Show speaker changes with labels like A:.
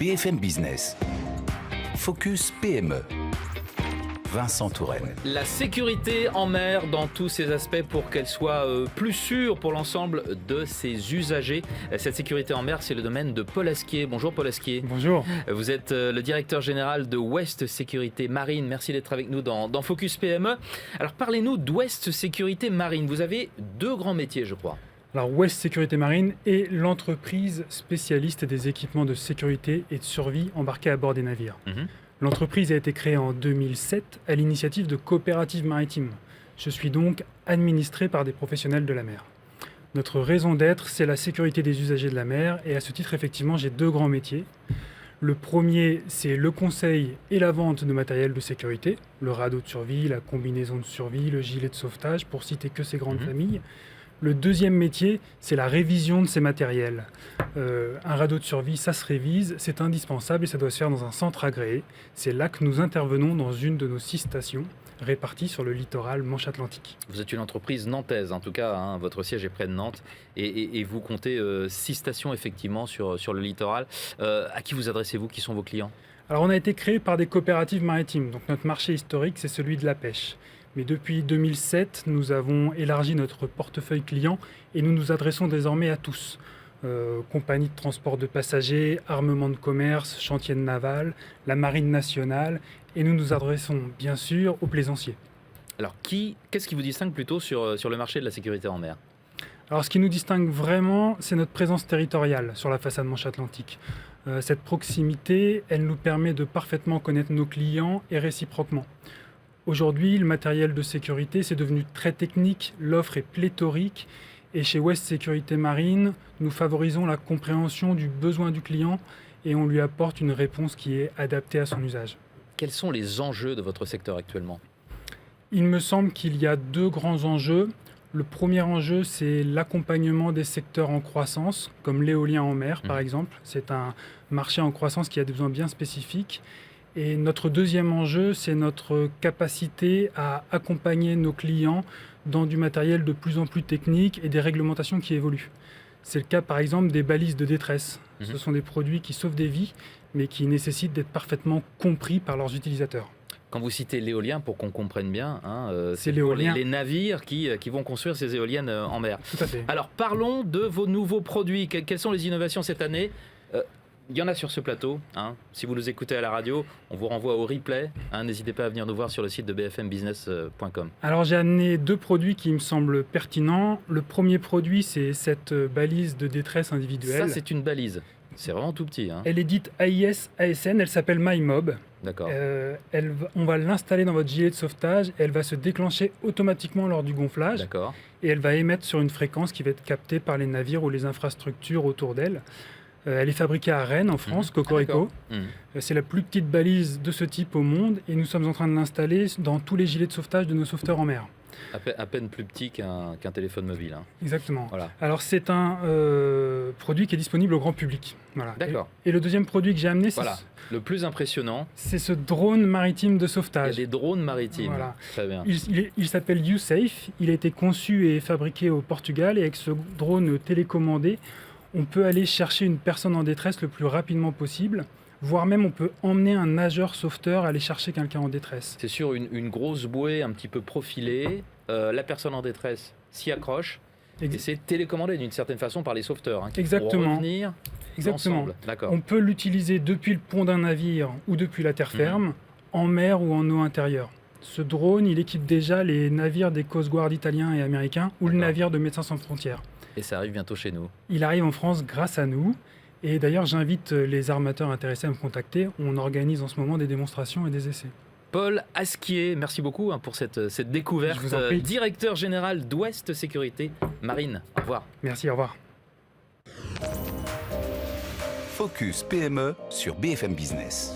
A: BFM Business. Focus PME. Vincent Touraine.
B: La sécurité en mer dans tous ses aspects pour qu'elle soit plus sûre pour l'ensemble de ses usagers. Cette sécurité en mer, c'est le domaine de Paul Asquier. Bonjour Paul Asquier.
C: Bonjour.
B: Vous êtes le directeur général de West Sécurité Marine. Merci d'être avec nous dans Focus PME. Alors parlez-nous d'West Sécurité Marine. Vous avez deux grands métiers, je crois.
C: Alors West Sécurité Marine est l'entreprise spécialiste des équipements de sécurité et de survie embarqués à bord des navires. L'entreprise a été créée en 2007 à l'initiative de coopératives maritimes. Je suis donc administré par des professionnels de la mer. Notre raison d'être, c'est la sécurité des usagers de la mer et à ce titre, effectivement, j'ai deux grands métiers. Le premier, c'est le conseil et la vente de matériel de sécurité, le radeau de survie, la combinaison de survie, le gilet de sauvetage, pour citer que ces grandes familles. Le deuxième métier, c'est la révision de ces matériels. Un radeau de survie, ça se révise, c'est indispensable et ça doit se faire dans un centre agréé. C'est là que nous intervenons dans une de nos 6 stations réparties sur le littoral Manche-Atlantique.
B: Vous êtes une entreprise nantaise, en tout cas, votre siège est près de Nantes et vous comptez 6 stations effectivement sur le littoral. À qui vous adressez-vous? Qui sont vos clients?
C: Alors on a été créé par des coopératives maritimes, donc notre marché historique c'est celui de la pêche. Mais depuis 2007, nous avons élargi notre portefeuille client et nous nous adressons désormais à tous. Compagnies de transport de passagers, armement de commerce, chantiers de navals, la marine nationale et nous nous adressons bien sûr aux plaisanciers.
B: Alors qu'est-ce qui vous distingue plutôt sur le marché de la sécurité en mer?
C: Alors ce qui nous distingue vraiment, c'est notre présence territoriale sur la façade Manche-Atlantique. Cette proximité, elle nous permet de parfaitement connaître nos clients et réciproquement. Aujourd'hui, le matériel de sécurité, c'est devenu très technique, l'offre est pléthorique et chez West Sécurité Marine, nous favorisons la compréhension du besoin du client et on lui apporte une réponse qui est adaptée à son usage.
B: Quels sont les enjeux de votre secteur actuellement?
C: Il me semble qu'il y a 2 grands enjeux. Le premier enjeu, c'est l'accompagnement des secteurs en croissance, comme l'éolien en mer par exemple. C'est un marché en croissance qui a des besoins bien spécifiques. Et notre deuxième enjeu, c'est notre capacité à accompagner nos clients dans du matériel de plus en plus technique et des réglementations qui évoluent. C'est le cas par exemple des balises de détresse. Ce sont des produits qui sauvent des vies, mais qui nécessitent d'être parfaitement compris par leurs utilisateurs.
B: Quand vous citez l'éolien, pour qu'on comprenne bien,
C: c'est
B: pour les navires qui vont construire ces éoliennes en mer.
C: Tout à fait.
B: Alors parlons de vos nouveaux produits. Quelles sont les innovations cette année? Il y en a sur ce plateau. Si vous nous écoutez à la radio, on vous renvoie au replay. N'hésitez pas à venir nous voir sur le site de bfmbusiness.com.
C: Alors j'ai amené 2 produits qui me semblent pertinents. Le premier produit, c'est cette balise de détresse individuelle.
B: Ça, c'est une balise. C'est vraiment tout petit.
C: Elle est dite AIS ASN, elle s'appelle MyMob.
B: D'accord.
C: On va l'installer dans votre gilet de sauvetage. Elle va se déclencher automatiquement lors du gonflage.
B: D'accord.
C: Et elle va émettre sur une fréquence qui va être captée par les navires ou les infrastructures autour d'elle. Elle est fabriquée à Rennes, en France, Cocorico. C'est la plus petite balise de ce type au monde et nous sommes en train de l'installer dans tous les gilets de sauvetage de nos sauveteurs en mer.
B: À peine plus petit qu'un téléphone mobile.
C: Exactement.
B: Voilà.
C: Alors c'est un produit qui est disponible au grand public. Voilà.
B: D'accord.
C: Et le deuxième produit que j'ai amené,
B: le plus impressionnant,
C: c'est ce drone maritime de sauvetage.
B: Il y a des drones maritimes.
C: Voilà.
B: Très bien.
C: Il s'appelle USafe. Il a été conçu et fabriqué au Portugal et avec ce drone télécommandé, on peut aller chercher une personne en détresse le plus rapidement possible, voire même on peut emmener un nageur sauveteur aller chercher quelqu'un en détresse.
B: C'est sur une grosse bouée un petit peu profilée, la personne en détresse s'y accroche et c'est télécommandé d'une certaine façon par les sauveteurs qui
C: Exactement.
B: vont revenir ensemble. D'accord.
C: On peut l'utiliser depuis le pont d'un navire ou depuis la terre ferme, en mer ou en eau intérieure. Ce drone, il équipe déjà les navires des Coast Guard italiens et américains ou le navire de Médecins sans frontières.
B: Et ça arrive bientôt chez nous.
C: Il arrive en France grâce à nous. Et d'ailleurs, j'invite les armateurs intéressés à me contacter. On organise en ce moment des démonstrations et des essais.
B: Paul Asquier, merci beaucoup pour cette découverte.
C: Je vous en prie.
B: Directeur général d'West Sécurité Marine. Au revoir.
C: Merci, au revoir.
A: Focus PME sur BFM Business.